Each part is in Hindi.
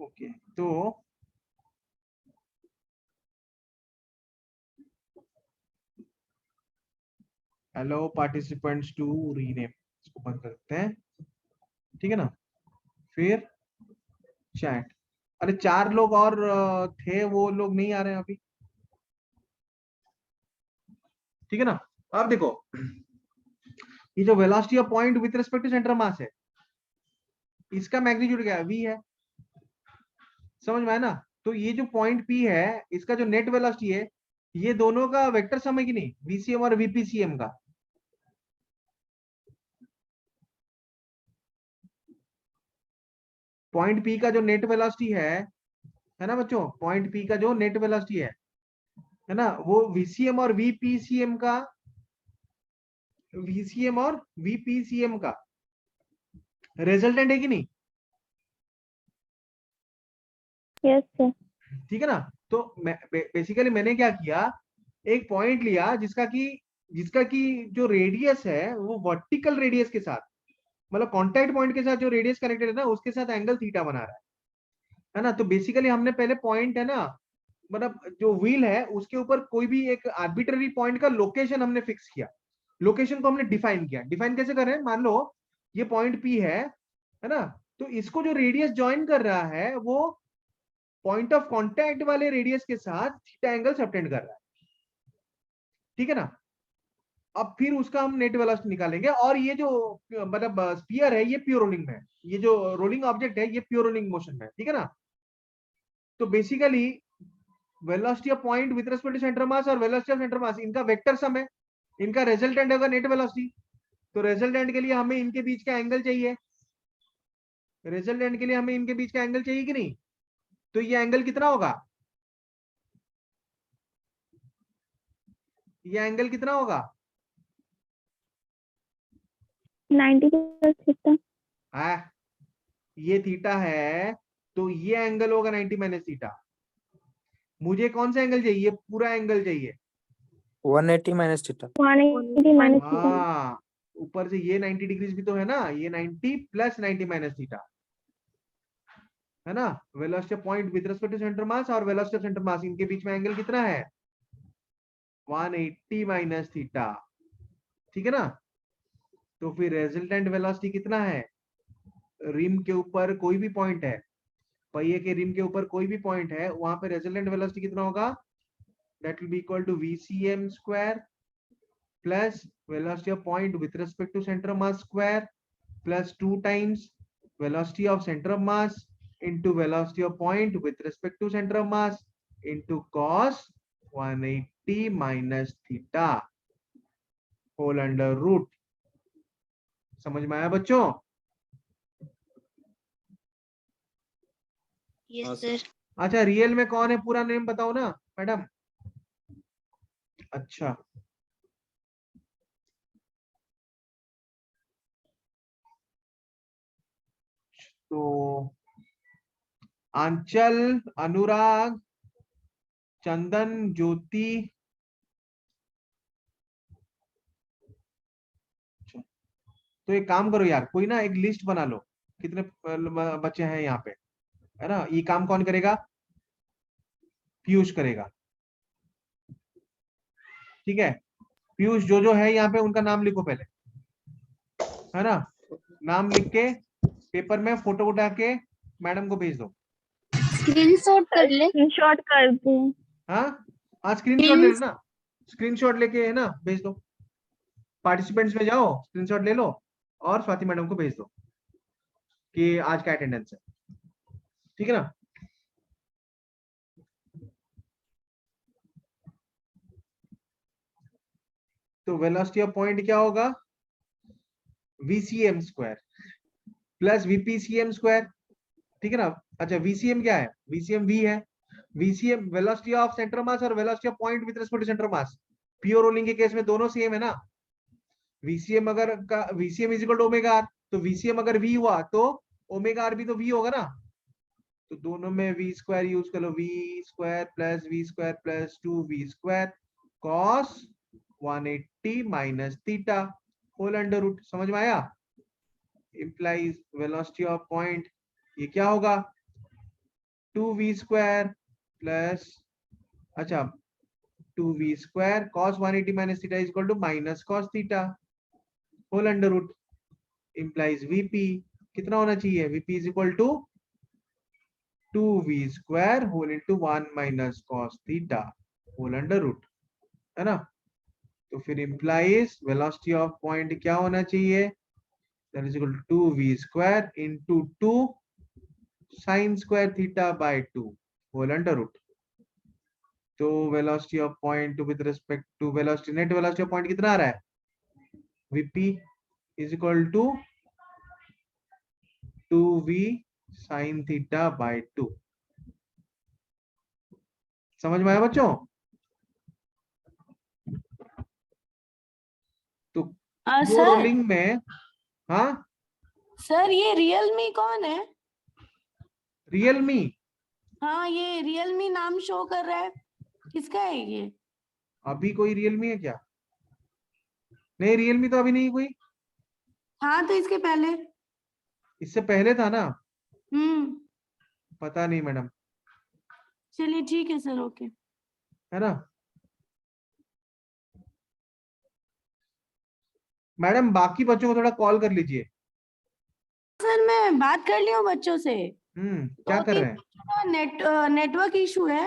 ओके, तो हेलो पार्टिसिपेंट्स टू रीनेम, इसको बंद करते हैं, ठीक है ना। फिर चैट, अरे 4 लोग और थे, वो लोग नहीं आ रहे हैं अभी, ठीक है ना। अब देखो, ये जो velocity of point with respect to centre mass है, इसका मैग्नीट्यूड क्या है, v है, समझ में आया ना। तो ये जो पॉइंट p है, इसका जो नेट वेलोसिटी है, ये दोनों का वेक्टर सम है कि नहीं, vcm और vpcm का। पॉइंट p का जो नेट वेलोसिटी है ना बच्चों, पॉइंट p का जो नेट वेलोसिटी है ना, वो vcm और vpcm का, vcm और vpcm का रिजल्टेंट है कि नहीं। Yes sir. ठीक है ना। तो बेसिकली मैंने क्या किया, एक पॉइंट लिया जिसका की जो रेडियस है वो वर्टिकल रेडियस के साथ, मतलब कांटेक्ट पॉइंट के साथ जो रेडियस कनेक्टेड है ना, उसके साथ एंगल थीटा बना रहा है ना। तो बेसिकली हमने पहले पॉइंट है ना, मतलब जो व्हील है उसके ऊपर कोई भी एक आर्बिट्ररी पॉइंट का लोकेशन हमने फिक्स किया, लोकेशन को हमने डिफाइन किया। डिफाइन कैसे कर रहे हैं, मान लो ये पॉइंट पी है ना, तो इसको जो रेडियस ज्वाइन कर रहा है वो पॉइंट ऑफ कांटेक्ट वाले रेडियस के साथ थीटा एंगल सबटेंड कर रहा है, ठीक है ना। अब फिर उसका हम नेट वेलोसिटी निकालेंगे, और ये जो मतलब स्फीयर है ये प्योर रोलिंग में है, ये जो रोलिंग ऑब्जेक्ट है ये प्योर रोलिंग मोशन में है, ठीक है ना। तो basically velocity of point with respect to centre mass और वेलोसिटी ऑफ सेंटर मास, इनका वेक्टर सम है, इनका रिजल्टेंट होगा नेट वेलोसिटी। तो रिजल्टेंट के लिए हमें इनके बीच का एंगल चाहिए, रिजल्टेंट के लिए हमें इनके बीच का एंगल चाहिए कि नहीं। तो ये एंगल कितना होगा, ये एंगल कितना होगा, 90 प्लस थीटा। ये थीटा है, तो ये एंगल होगा 90 माइनस थीटा। मुझे कौन सा एंगल चाहिए, पूरा एंगल चाहिए, 180 माइनस थीटा। 180 minus theta. हाँ, ऊपर से ये 90 डिग्रीज भी तो है ना, ये 90 प्लस 90 माइनस थीटा है ना। Velocity of point with respect to centre mass और वेलोसिटी ऑफ सेंटर मास, इनके बीच में एंगल कितना है, 180 माइनस थीटा, ठीक है ना। तो फिर रिजल्टेंट वेलोसिटी कितना है, रिम के ऊपर कोई भी पॉइंट है, पहिए के रिम के ऊपर कोई भी पॉइंट है, वहां पे रिजल्टेंट वेलोसिटी कितना होगा, that will be equal to vcm square plus velocity of point with respect to centre of mass square plus 2 times velocity of centre of mass into velocity of point with respect to center of mass into cos 180 minus theta whole under root। समझ में आया बच्चों। Yes sir. अच्छा, रियल में कौन है, पूरा नेम बताओ ना मैडम। अच्छा, तो आंचल, अनुराग, चंदन, ज्योति, तो एक काम करो यार, कोई ना एक लिस्ट बना लो, कितने बच्चे हैं यहाँ पे, है ना। ये काम कौन करेगा, पीयूष करेगा, ठीक है। पीयूष जो है यहाँ पे उनका नाम लिखो पहले, है ना। नाम लिख के पेपर में फोटो उठा के मैडम को भेज दो। स्क्रीनशॉट कर ले। शॉर्ट कर दूं। हाँ, आज स्क्रीनशॉट ले लो ना, स्क्रीनशॉट लेके है ना भेज दो। पार्टिसिपेंट्स में जाओ, स्क्रीनशॉट ले लो और स्वाति मैडम को भेज दो कि आज का अटेंडेंस है, ठीक है ना। तो वेलोसिटी ऑफ पॉइंट क्या होगा, vcm square plus vpcm square, ठीक है ना। अच्छा, vcm क्या है, vcm v है, vcm velocity of centre mass और velocity of point with respect to centre mass, pure rolling के केस में दोनों सेम है ना। vcm अगर का vcm is equal to omega R, तो vcm अगर v हुआ तो ओमेगा आर भी तो v होगा ना। तो दोनों में v स्क्वायर यूज कर लो, v square plus 2v square cos 180 minus theta whole under root. समझ में आया, इंप्लाइज वेलोसिटी ऑफ पॉइंट ये क्या होगा, 2v² प्लस, अच्छा 2v² cos 180 minus theta is equal to minus cos theta whole under root implies vp कितना होना चाहिए? vp is equal to 2v² whole into 1 minus cos theta whole under root, है ना? तो फिर implies velocity of point क्या होना चाहिए? that is equal to 2v² into 2 sin square theta by 2 whole under root. तो velocity of point with respect to velocity, net velocity of point कितना आ रहा है? vp is equal to 2v sin theta by 2. समझ में आया बच्चों? तो सर रोलिंग में, हाँ सर ये रियलमी कौन है? रियलमी, हाँ ये रियलमी नाम शो कर रहा है, किसका है ये? अभी कोई रियलमी है क्या? नहीं, रियलमी तो अभी नहीं कोई, हाँ तो इसके पहले। इससे पहले था ना? पता नहीं मैडम, चलिए ठीक है सर, ओके। है ना? मैडम बाकी बच्चों को थोड़ा कॉल कर लीजिए। सर मैं बात कर ली हूँ बच्चों से। क्या कर रहे हैं? नेटवर्क इशू है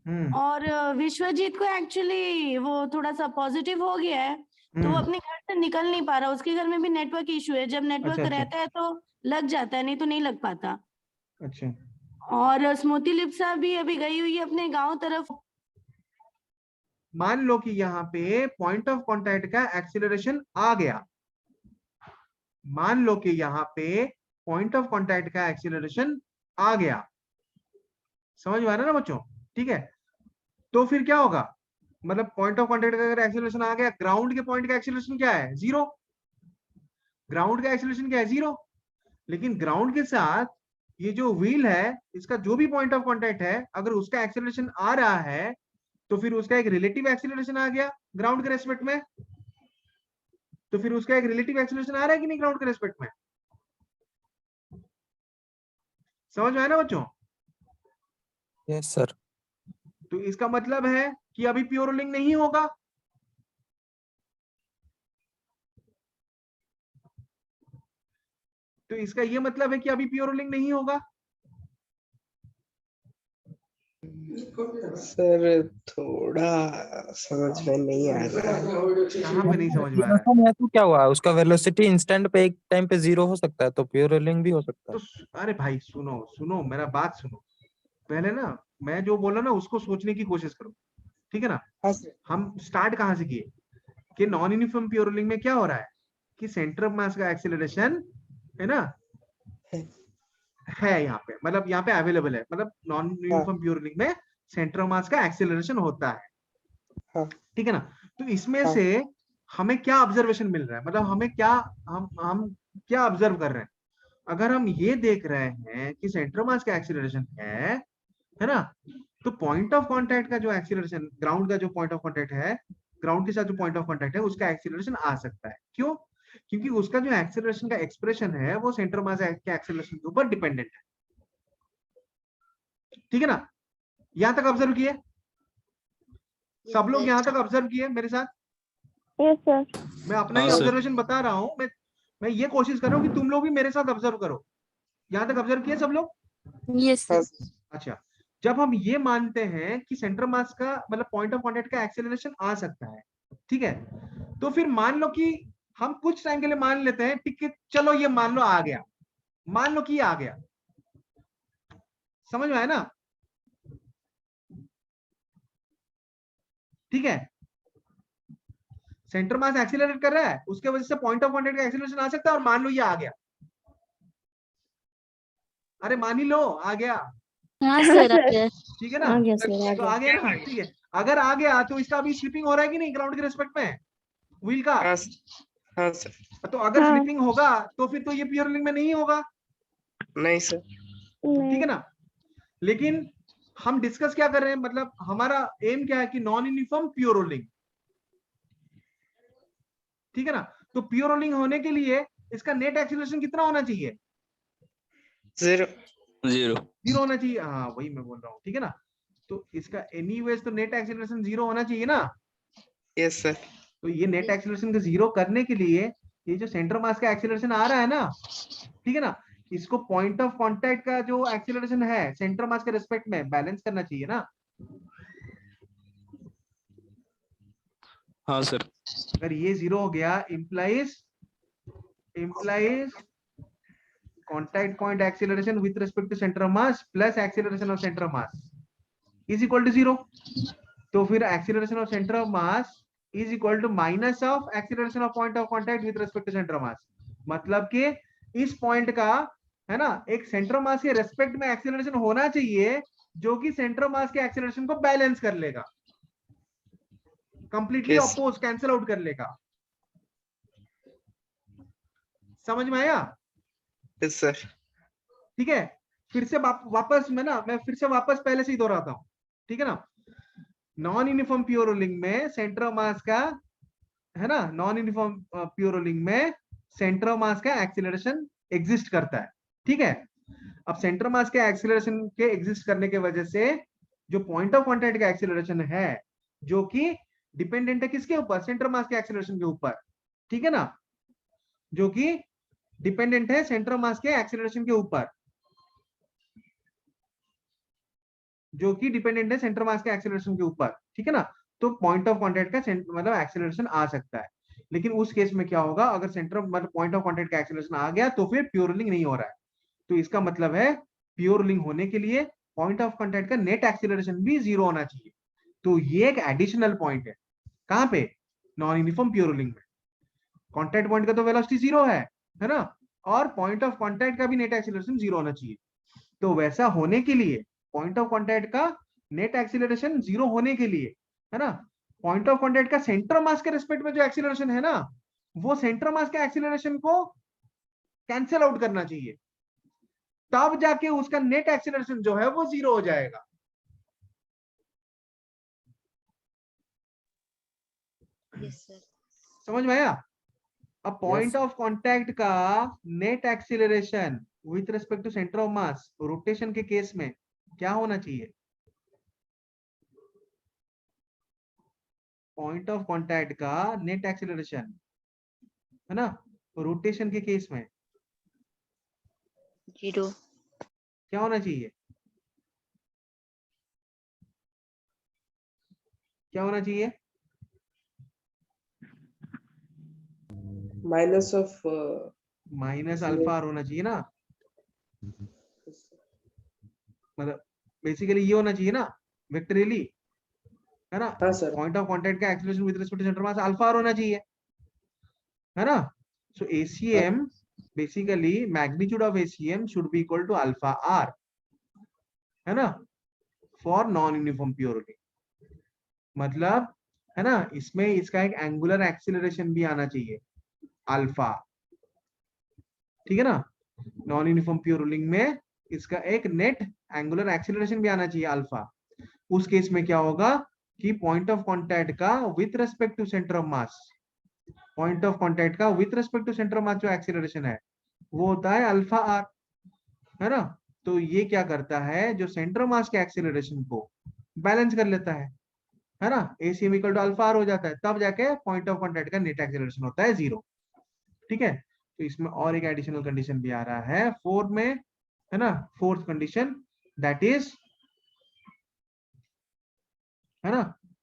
हम्म और विश्वजीत को एक्चुअली वो थोड़ा सा पॉजिटिव हो गया है, तो वो अपने घर से निकल नहीं पा रहा। उसके घर में भी नेटवर्क इशू है, जब नेटवर्क अच्छा, अच्छा। रहता है तो लग जाता है, नहीं तो नहीं लग पाता। अच्छा, और स्मृति लिप्सा भी अभी गई हुई है अपने गांव तरफ। मान लो कि यहाँ पे पॉइंट ऑफ कांटेक्ट का एक्सीलरेशन आ गया, मान लो कि यहाँ पे पॉइंट ऑफ कांटेक्ट का एक्सीलरेशन आ गया, समझ में आ रहा है ना बच्चों? ठीक है, तो फिर क्या होगा? मतलब पॉइंट ऑफ कांटेक्ट का अगर एक्सीलरेशन आ गया, ग्राउंड के पॉइंट का एक्सीलरेशन क्या है? 0। ग्राउंड का एक्सीलरेशन क्या है? 0। लेकिन ग्राउंड के साथ ये जो व्हील है, इसका जो भी पॉइंट ऑफ कांटेक्ट है, अगर उसका एक्सीलरेशन आ रहा है तो फिर उसका एक रिलेटिव एक्सीलरेशन आ गया ग्राउंड के रेस्पेक्ट में। तो फिर उसका एक रिलेटिव एक्सीलरेशन आ रहा है कि नहीं ग्राउंड के रेस्पेक्ट में? समझ में आया ना बच्चों? Yes sir. तो इसका मतलब है कि अभी प्योर रोलिंग नहीं होगा। तो इसका ये मतलब है कि अभी प्योर रोलिंग नहीं होगा। सर थोड़ा समझ में नहीं आ रहा। कहाँ पे नहीं समझ में आ रहा है? तो क्या हुआ, उसका वेलोसिटी इंस्टेंट पे एक टाइम पे 0 हो सकता है, तो प्योर रोलिंग भी हो सकता तो है। अरे भाई सुनो सुनो, मेरा बात सुनो पहले ना। मैं जो बोला ना उसको सोचने की कोशिश करो, ठीक है ना? हाँ सर। हम स्टार्ट कहाँ से किए कि नॉन यूनिफॉर्म प्योर रोलिंग में क्या हो रहा है कि सेंटर ऑफ मास का एक्सीलरेशन है ना, है यहाँ पे, मतलब यहाँ पे अवेलेबल है। मतलब नॉन यूनिफॉर्म प्योर रोलिंग में सेंटर ऑफ मास का एक्सीलरेशन होता है, हाँ। ठीक है ना? तो इसमें हाँ। से हमें क्या ऑब्जर्वेशन मिल रहा है, मतलब हमें क्या, हम क्या ऑब्जर्व कर रहे हैं? अगर हम ये देख रहे हैं कि सेंटर ऑफ मास का एक्सीलरेशन है ना, तो पॉइंट ऑफ कांटेक्ट का जो एक्सीलरेशन, ग्राउंड का जो पॉइंट ऑफ कांटेक्ट है, ग्राउंड के साथ जो पॉइंट ऑफ कांटेक्ट है, उसका एक्सीलरेशन आ सकता है। क्यों? क्योंकि उसका जो एक्सीलरेशन का एक्सप्रेशन है वो सेंटर ऑफ मास के एक्सीलरेशन के ऊपर डिपेंडेंट है, ठीक है ना? यहां तक ऑब्जर्व किए सब लोग? यहां तक ऑब्जर्व किए मेरे साथ? Yes sir. मैं अपना ही हाँ, सर। ऑब्जर्वेशन बता रहा हूं। मैं ये कोशिश कर रहा हूं कि तुम लोग भी मेरे साथ ऑब्जर्व करो। यहां तक ऑब्जर्व किए सब लोग? यस हाँ सर। अच्छा, जब हम ये मानते हैं कि सेंटर मास का मतलब पॉइंट ऑफ कांटेक्ट का एक्सेलरेशन आ सकता है, ठीक है, तो फिर मान लो कि हम कुछ टाइम के लिए मान लेते हैं, ठीक है, चलो ये मान लो आ गया, मान लो कि ये आ गया। समझ में आया ना? ठीक है, सेंटर मास एक्सीलरेट कर रहा है, उसके वजह से पॉइंट ऑफ कांटेक्ट का एक्सीलरेशन आ सकता है, और मान लो ये आ गया। अरे मान ही लो आ गया, हाँ सर आ गया। ठीक है ना? आ गया सर, आ तो आ गया। गया ना, ठीक है। अगर आ गया तो इसका अभी स्लिपिंग हो रहा है कि नहीं ग्राउंड के रेस्पेक्ट में व्हील का? हाँ सर। हाँ सर। तो अगर हाँ। स्लिपिंग होगा तो फिर तो ये प्योर रोलिंग में नहीं होगा, नहीं सर। ठीक है ना? लेकिन हम डिस्कस क्या कर रहे हैं, मतलब हमारा एम क्या है कि नॉन यूनिफॉर्म प्योर रोलिंग, ठीक है ना? तो प्योर रोलिंग होने के लिए इसका नेट एक्सीलरेशन कितना होना चाहिए? 0। 0 जीरो होना चाहिए, हाँ वही मैं बोल रहा हूँ, ठीक है ना। तो इसका एनीवेज तो नेट एक्सीलरेशन जीरो होना चाहिए ना। Yes sir. तो ये नेट एक्सीलरेशन को जीरो करने के लिए ये जो सेंटर मास का एक्सीलरेशन आ रहा है ना, ठीक है ना, इसको पॉइंट ऑफ कांटेक्ट का जो एक्सीलरेशन है सेंटर मास के रिस्पेक्ट में बैलेंस करना चाहिए ना। हाँ सर। अगर ये जीरो हो गया implies contact point acceleration with respect to center of mass plus acceleration of center of mass is equal to 0। तो फिर acceleration of center of mass is equal to minus of acceleration of point of contact with respect to center of mass। मतलब कि इस पॉइंट का है ना एक सेंटर मास के रेस्पेक्ट में एक्सीलरेशन होना चाहिए जो कि सेंटर मास के एक्सीलरेशन को बैलेंस कर लेगा, completely Yes. Oppose cancel out कर लेगा। समझ में आया? Yes sir. ठीक है, फिर से वापस मैं फिर से वापस पहले से ही दोहराता हूं, ठीक है ना। नॉन यूनिफॉर्म प्योर रोलिंग में सेंटर ऑफ मास का है ना, नॉन यूनिफॉर्म प्योर रोलिंग में सेंटर ऑफ मास का एक्सीलरेशन एग्जिस्ट करता है, ठीक है। अब सेंटर मास के एक्सीलरेशन के एग्जिस्ट करने के वजह से जो पॉइंट ऑफ कांटेक्ट का एक्सीलरेशन है जो कि डिपेंडेंट है किसके ऊपर, सेंटर मास के एक्सीलरेशन के ऊपर, ठीक है ना, जो कि डिपेंडेंट है सेंटर मास के एक्सीलरेशन के ऊपर, जो कि डिपेंडेंट है सेंटर मास के एक्सीलरेशन के ऊपर, ठीक है ना। तो पॉइंट ऑफ कांटेक्ट का मतलब एक्सीलरेशन आ सकता है, लेकिन उस केस में क्या होगा, अगर सेंटर मतलब पॉइंट ऑफ कांटेक्ट का एक्सीलरेशन आ गया तो फिर प्योर रोलिंग नहीं हो रहा है। तो इसका मतलब है प्योर रोलिंग होने के लिए पॉइंट ऑफ कांटेक्ट का नेट एक्सीलरेशन भी जीरो होना चाहिए। तो ये एक एडिशनल पॉइंट है, कहां पे, नॉन यूनिफॉर्म प्योर रोलिंग में। कांटेक्ट पॉइंट का तो वेलोसिटी जीरो है ना, और पॉइंट ऑफ कांटेक्ट का भी नेट एक्सीलरेशन जीरो होना चाहिए। तो वैसा होने के लिए पॉइंट ऑफ कांटेक्ट का नेट एक्सीलरेशन जीरो होने के लिए है ना, पॉइंट ऑफ कांटेक्ट का सेंटर मास के रिस्पेक्ट में जो एक्सीलरेशन है ना, वो सेंटर मास के एक्सीलरेशन को कैंसिल आउट करना चाहिए, तब जाके उसका नेट एक्सीलरेशन जो है वो जीरो हो जाएगा। Yes sir. समझ में आया? अब पॉइंट ऑफ कांटेक्ट का net acceleration with respect to centre of mass rotation के केस में क्या होना चाहिए, पॉइंट ऑफ कांटेक्ट का नेट एक्सीलरेशन है ना रोटेशन के केस में 0 क्या होना चाहिए, क्या होना चाहिए, minus of minus alpha r होना चाहिए ना। मतलब बेसिकली ये होना चाहिए ना वेक्टोरियली, है ना। हाँ सर। पॉइंट ऑफ कांटेक्ट का acceleration with respect to centre mass alpha r होना चाहिए, है ना। So ACM basically magnitude of ACM should be equal to alpha r, है ना, for non uniform pure rolling. मतलब है ना, इसमें इसका एक एंगुलर एक्सीलरेशन भी आना चाहिए अल्फा, ठीक है ना। नॉन यूनिफॉर्म प्योर रोलिंग में इसका एक नेट एंगुलर एक्सीलरेशन भी आना चाहिए अल्फा। उस केस में क्या होगा कि पॉइंट ऑफ कांटेक्ट का with respect to centre of mass, point of contact का with respect to centre of mass जो एक्सीलरेशन है वो होता है अल्फा आर, है ना। तो ये क्या करता है, जो सेंटर ऑफ मास के एक्सीलरेशन को बैलेंस कर लेता है ना। ACM equal to alpha r हो जाता है, तब जाके पॉइंट ऑफ कांटेक्ट का नेट एक्सीलरेशन होता है जीरो, ठीक है। तो इसमें और एक एडिशनल कंडीशन भी आ रहा है फोर्थ में, है ना, फोर्थ कंडीशन दैट इज है ना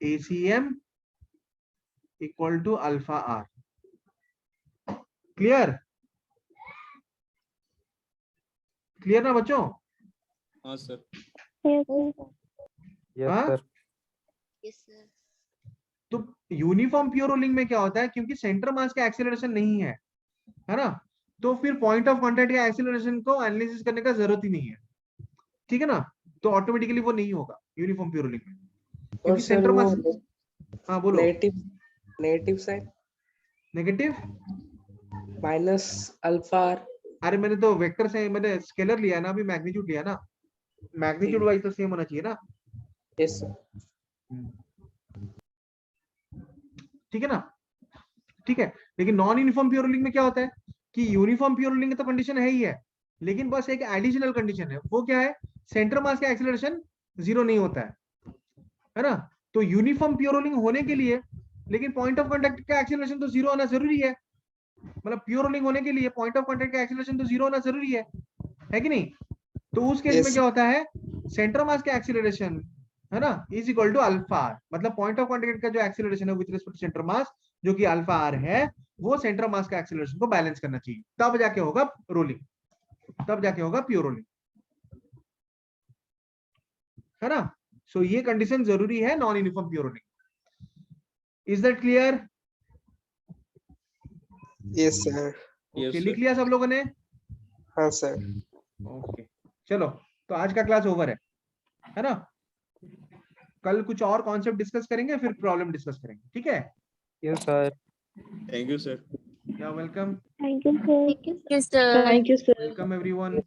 ACM equal to alpha r. Clear, clear ना बच्चों? हाँ सर। Yes, sir. यस हाँ? सर। Yes sir. तो यूनिफॉर्म प्योर रोलिंग में क्या होता है, क्योंकि सेंटर मास का एक्सीलरेशन नहीं है ना, तो फिर पॉइंट ऑफ कांटेक्ट के एक्सीलरेशन को एनालिसिस करने का जरूरत ही नहीं है, ठीक है ना। तो ऑटोमेटिकली वो नहीं होगा यूनिफॉर्म प्योर रोलिंग में, और क्योंकि सर सेंटर वो मास, हाँ बोलो, negative side negative. Minus alpha r. अरे मैंने तो वेक्टर से मैंने स्केलर लिया ना, अभी मैग्नीट्यूड लिया ना, मैग्नीट्यूड वाइज तो सेम होना चाहिए ना। Yes sir. ठीक है ना, ठीक है। लेकिन नॉन यूनिफॉर्म प्योर रोलिंग में क्या होता है कि यूनिफॉर्म प्योर रोलिंग की तो कंडीशन है ही है लेकिन बस एक एडिशनल कंडीशन है, वो क्या है, सेंटर मास का एक्सीलरेशन 0 नहीं होता है ना। तो यूनिफॉर्म प्योर रोलिंग होने के लिए, लेकिन पॉइंट ऑफ कांटेक्ट का एक्सीलरेशन तो 0 होना जरूरी है, मतलब प्योर रोलिंग होने के लिए पॉइंट ऑफ कांटेक्ट का एक्सीलरेशन तो 0 होना जरूरी है कि नहीं। तो उस केस में Yes. क्या होता है, सेंटर मास का एक्सीलरेशन है ना is equal to alpha r, मतलब पॉइंट ऑफ कांटेक्ट का जो एक्सीलरेशन है with respect to centre mass जो कि अल्फा आर है, वो सेंटर मास का एक्सीलरेशन को बैलेंस करना चाहिए, तब जाके होगा रोलिंग, तब जाके होगा प्योर रोलिंग, है ना। सो ये कंडीशन जरूरी है non uniform pure rolling. Is that clear? Yes, sir. Okay, लिख लिया सब लोगों ने? हाँ सर। ओके चलो, तो आज का क्लास ओवर है ना। कल कुछ और कॉन्सेप्ट डिस्कस करेंगे, फिर प्रॉब्लम डिस्कस करेंगे, ठीक है। Yes sir. Thank you, sir. या welcome, Thank you, sir. Thank you, sir. Welcome everyone.